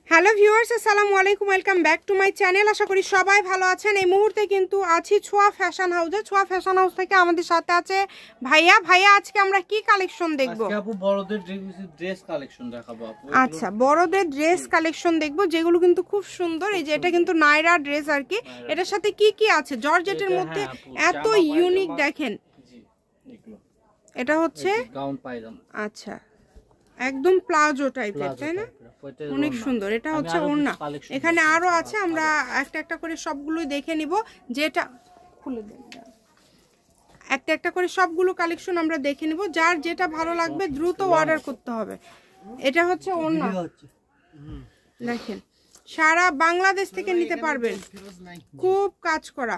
Hello viewers, আসসালামু আলাইকুম, welcome back to my channel. আশা করি সবাই ভালো আছেন। এই মুহূর্তে কিন্তু আছি ছোঁয়া ফ্যাশন হাউসে। ছোঁয়া ফ্যাশন হাউস থেকে আমাদের সাথে আছে ভাইয়া। আজকে আমরা কি কালেকশন দেখব? আজকে আপু বড়দের ড্রেস কালেকশন দেখাবো আপু। আচ্ছা, বড়দের ড্রেস কালেকশন দেখব, যেগুলো কিন্তু খুব সুন্দর। এই যে এটা কিন্তু নাইরা ড্রেস আর কি। এটার সাথে কি কি আছে জর্জেটের মধ্যে, এত ইউনিক দেখেন। এটা হচ্ছে গাউন পায়জামা। আচ্ছা, একদম প্লাজো টাইপের, তাই না? অনেক সুন্দর। এটা হচ্ছে ওড়না। এখানে আরো আছে, আমরা একটা একটা করে সবগুলোই দেখে নিব। যেটা খুলে দেন, একটা একটা করে সবগুলো কালেকশন আমরা দেখে নিব। যার যেটা ভালো লাগবে দ্রুত অর্ডার করতে হবে। এটা হচ্ছে ওড়না, দেখেন সারা বাংলাদেশ থেকে নিতে পারবেন। খুব কাজ করা,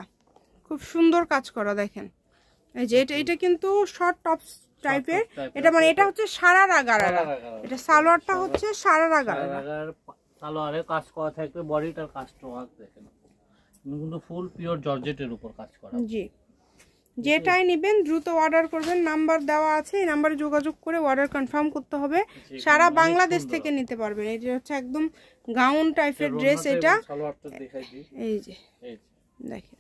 খুব সুন্দর কাজ করা দেখেন। এই যে এটা কিন্তু শর্ট টপস টাইপের। এটা মানে এটা হচ্ছে সারারা গারারা। এটা সালোয়ারটা হচ্ছে সারারা গারারা। সালোয়ারে কাজ করা থাকবে, বডিটার কাজটা দেখেন কিন্তু ফুল পিওর জর্জেটের উপর কাজ করা। জি, যেটাই নেবেন দ্রুত অর্ডার করবেন। নাম্বার দেওয়া আছে, এই নাম্বারে যোগাযোগ করে অর্ডার কনফার্ম করতে হবে। সারা বাংলাদেশ থেকে নিতে পারবেন। এটা হচ্ছে একদম গাউন টাইপের ড্রেস। এটা এই যে দেখেন,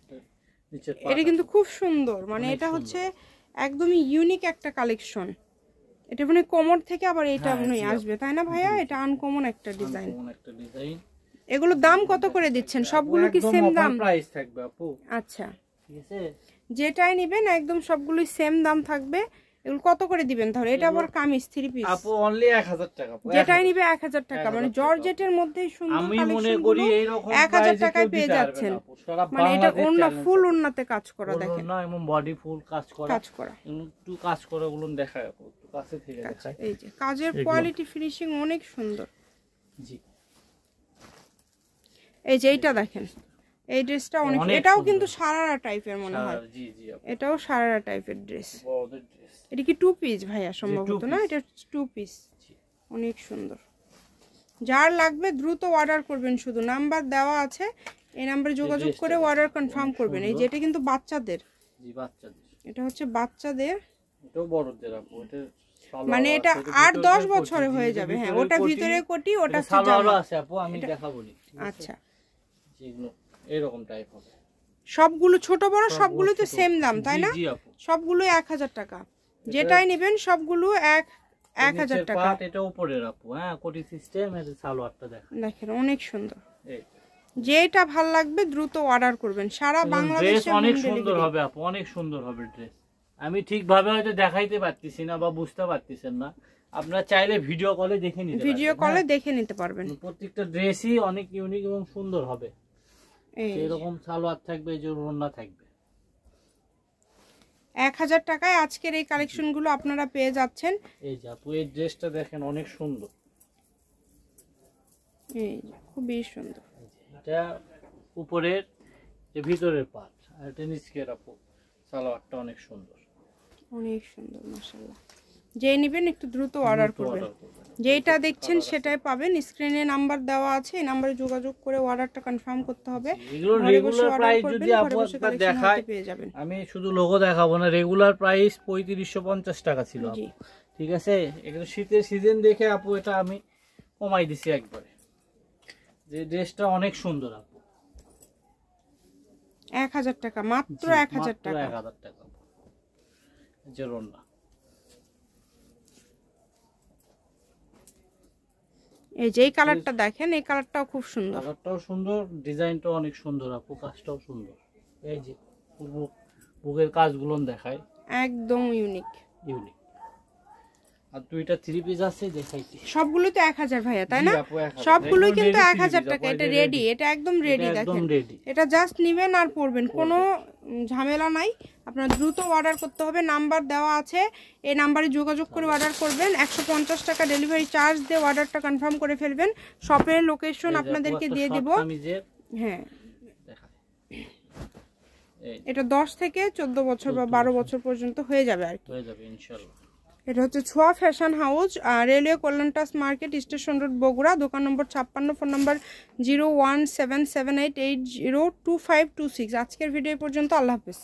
এটা কিন্তু খুব সুন্দর। মানে এটা হচ্ছে একদমই ইউনিক একটা কালেকশন। এটা মানে কোমর থেকে আবার এটা মনে আসবে, তাই না ভাইয়া? এটা আনকমন একটা ডিজাইন। এগুলো দাম কত করে দিচ্ছেন? সবগুলো কি সেম দাম? প্রাইস থাকবে আপু। আচ্ছা, ঠিক আছে, যেটাই নেবেন একদম সবগুলোই সেম দাম থাকবে। এগুলো কত করে দিবেন তাহলে? এটা আবার কামিজ 3 পিস আপু অনলি 1000 টাকা। যেটাই নিবে 1000 টাকা। মানে জর্জেটের মধ্যে সুন্দর আমি মনে করি এই রকম 1000 টাকায় পেয়ে যাচ্ছেন। মানে এটা ওন্না ফুল ওন্নাতে কাজ করা দেখেন, না এবং বডি ফুল কাজ করা। একটু কাজ করা গুলো দেখায় আপু, একটু কাছে থেকে দেখায়। এই যে কাজের কোয়ালিটি ফিনিশিং অনেক সুন্দর। জি, এই যে এইটা দেখেন, এই ড্রেসটা অনেক, এটাও কিন্তু সারারা টাইপের মনে হয়। জি জি আপু, এটাও সারারা টাইপের ড্রেস। বড়দের ড্রেস। এটা কি 2 পিস ভাইয়া সম্ভবত? না, এটা 2 পিস। অনেক সুন্দর। যার লাগবে দ্রুত অর্ডার করবেন। শুধু নাম্বার দেওয়া আছে, এই নাম্বারে যোগাযোগ করে অর্ডার কনফার্ম করবেন। এই যে এটা কিন্তু বাচ্চাদের। জি, বাচ্চাদের। এটা হচ্ছে বাচ্চাদের, এটাও বড়দের আপু। এটা মানে এটা 8-10 বছরে হয়ে যাবে। হ্যাঁ, ওটা ভিতরে কোটি, ওটা সালোয়ারও আছে আপু, আমি দেখাবো নি। আচ্ছা, যেগুলো এরকম টাইপ হবে। সবগুলো ছোট বড় সবগুলো তো সেম দাম, তাই না? জি আপু, সবগুলো 1000 টাকা। যেটাই নেবেন সবগুলো 1000 টাকা। এটা উপরের আপু। হ্যাঁ, কোটি সিস্টেম। এর সালোয়ারটা দেখেন অনেক সুন্দর। যেটা ভালো লাগবে দ্রুত অর্ডার করবেন। সারা বাংলাদেশে অনেক সুন্দর হবে আপু, অনেক সুন্দর হবে ড্রেস। আমি ঠিকভাবে হয়তো দেখাইতে পারতেছি না বা বুঝতে পারতেছেন না, আপনারা চাইলে ভিডিও কলে দেখে নিতে পারবেন। ভিডিও কলে দেখে নিতে পারবেন। প্রত্যেকটা ড্রেসই অনেক ইউনিক এবং সুন্দর হবে। এরকম সালোয়ার থাকবে, এই যে ওড়না থাকবে। 1000 টাকায় আজকের এই কালেকশনগুলো আপনারা পেয়ে যাচ্ছেন। এই যে আপু, এই ড্রেসটা দেখেন অনেক সুন্দর। এই খুবই সুন্দর। এটা উপরের, যে ভিতরের পার্ট, আর এটা নিচের আপু। সালোয়ারটা অনেক সুন্দর, অনেক সুন্দর মাশাআল্লাহ। যে নেবেন একটু দ্রুত অর্ডার করবেন। যেটা দেখছেন সেটাই পাবেন। স্ক্রিনে নাম্বার দেওয়া আছে, এই নম্বরে যোগাযোগ করে অর্ডারটা কনফার্ম করতে হবে। এগুলো রেগুলার প্রাইস যদি আপু একবার দেখায়, আমি শুধু লোগো দেখাবো না, রেগুলার প্রাইস 3550 টাকা ছিল আপু। ঠিক আছে, এগুলো শীতের সিজন দেখে আপু এটা আমি কমাই দিছি একবারে। যে ড্রেসটা অনেক সুন্দর আপু। 1000 টাকা মাত্র, 1000 টাকা। 1000 টাকা যে ওড়না। এই যে এই কালারটা দেখেন, এই কালারটাও খুব সুন্দর। কালারটাও সুন্দর, ডিজাইনটাও অনেক সুন্দর আপু, কাজটাও সুন্দর। এই যে বুকের কাজগুলো দেখায়, একদম ইউনিক। আর দুইটা 3 পিস আছে দেখাইছি। সবগুলো তো 1000 ভাইয়া, তাই না? সবগুলোই কিন্তু 1000 টাকা। এটা রেডি, এটা একদম রেডি দেখেন। এটা জাস্ট নেবেন আর পরবেন, কোনো ঝামেলা নাই। আপনারা দ্রুত অর্ডার করতে হবে। নাম্বার দেওয়া আছে, এই নাম্বারে যোগাযোগ করে অর্ডার করবেন। 150 টাকা ডেলিভারি চার্জ দিয়ে অর্ডারটা কনফার্ম করে ফেলবেন। শপের লোকেশন আপনাদেরকে দিয়ে দেব। হ্যাঁ, এটা 10 থেকে 14 বছর বা 12 বছর পর্যন্ত হয়ে যাবে আর কি, হয়ে যাবে ইনশাআল্লাহ। এটা হচ্ছে ছোঁয়া ফ্যাশন হাউস, রেলওয়ে কল্যাণটাস মার্কেট, স্টেশন রোড, বগুড়া। দোকান নম্বর 56, ফোন নম্বর 01778802526। আজকের ভিডিও পর্যন্ত। আল্লাহ হাফেজ।